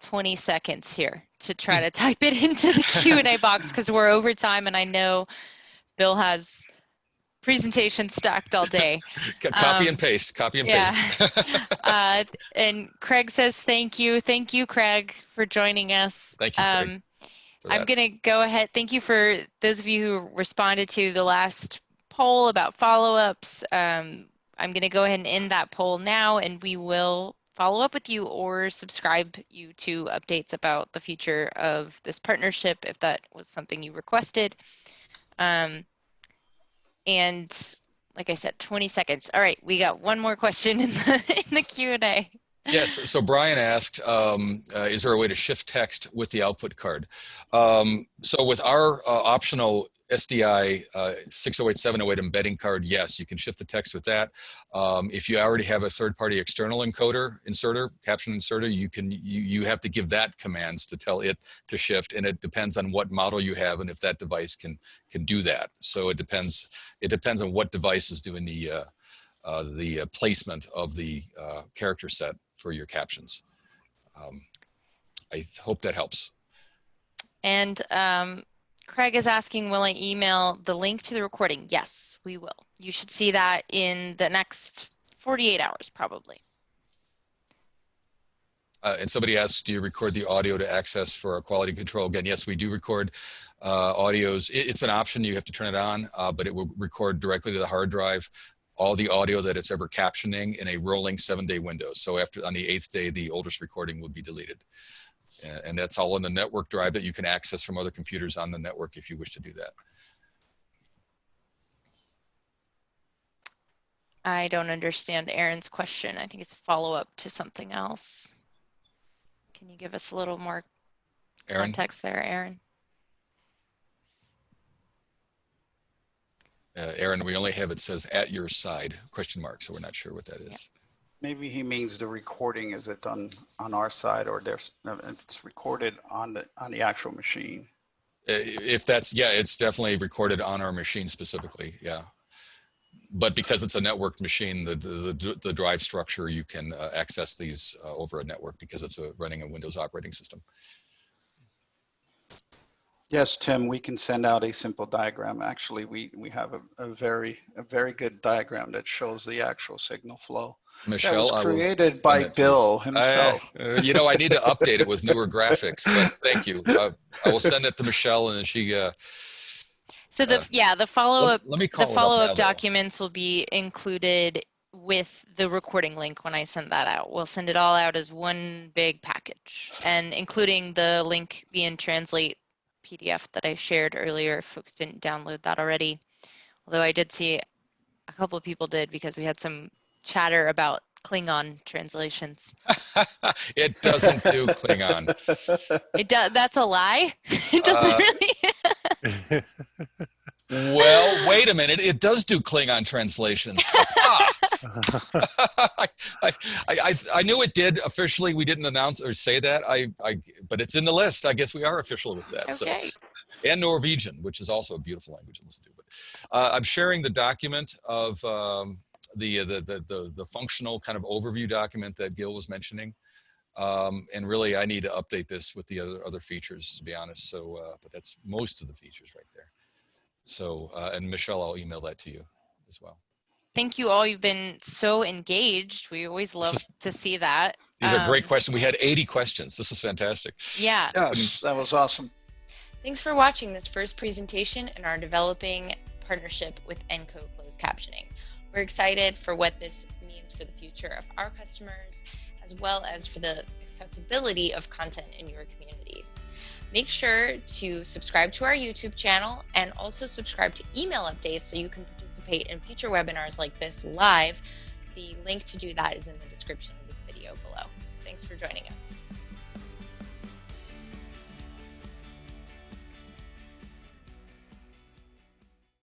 20 seconds here to try to type it into the Q&A box because we're over time and I know Bill has presentation stacked all day. Copy and paste, copy and paste. And Craig says thank you. Thank you, Craig, for joining us. Thank you, Craig, I'm going to go ahead. Thank you for those of you who responded to the last poll about follow-ups. I'm going to go ahead and end that poll now, and we will follow up with you or subscribe you to updates about the future of this partnership if that was something you requested. And like I said, 20 seconds. All right, we got one more question in the Q&A. Yes, so Brian asked, is there a way to shift text with the output card? So with our optional SDI 608-708 embedding card, yes, you can shift the text with that. If you already have a third-party external inserter, caption inserter, you have to give that commands to tell it to shift, and it depends on what model you have and if that device can do that. So it depends on what device is doing the placement of the character set for your captions. I hope that helps. And Craig is asking, will I email the link to the recording? Yes, we will. You should see that in the next 48 hours, probably. And somebody asks, do you record the audio to access for quality control? Again, yes, we do record audios. It's an option. You have to turn it on, but it will record directly to the hard drive all the audio that it's ever captioning in a rolling 7-day window. So after on the 8th day, the oldest recording will be deleted. And that's all in the network drive that you can access from other computers on the network if you wish to do that. I don't understand Aaron's question. I think it's a follow-up to something else. Can you give us a little more context there, Aaron? Aaron, we only have, it says at your side, question mark, so we're not sure what that is. Maybe he means the recording, is it on our side, or there's it's recorded on the actual machine? If that's, yeah, it's definitely recorded on our machine specifically, yeah. But because it's a networked machine, the drive structure, you can access these over a network because it's running a Windows operating system. Yes, Tim, we can send out a simple diagram. Actually, we have a very good diagram that shows the actual signal flow. Michelle, that was created by Bill himself. You know, I need to update it with newer graphics, but thank you. I will send it to Michelle, and then she. So the follow-up document documents will be included with the recording link when I send that out. We'll send it all out as one big package, and including the link, the InTranslate PDF that I shared earlier, if folks didn't download that already. Although I did see a couple of people did, because we had some chatter about Klingon translations. It doesn't do Klingon. It does. That's a lie. It doesn't really. Well, wait a minute. It does do Klingon translations. I knew it did officially. We didn't announce or say that. But it's in the list. I guess we are official with that. Okay. So, and Norwegian, which is also a beautiful language to listen to. But I'm sharing the document of the functional kind of overview document that Gil was mentioning. And really, I need to update this with the other features, to be honest. So, but that's most of the features right there. So, and Michelle, I'll email that to you as well. Thank you all. You've been so engaged. We always love to see that. These are great questions. We had 80 questions. This is fantastic. Yeah. Yes, that was awesome. Thanks for watching this first presentation in our developing partnership with ENCO Closed Captioning. We're excited for what this means for the future of our customers, as well as for the accessibility of content in your communities. Make sure to subscribe to our YouTube channel and also subscribe to email updates so you can participate in future webinars like this live. The link to do that is in the description of this video below. Thanks for joining us.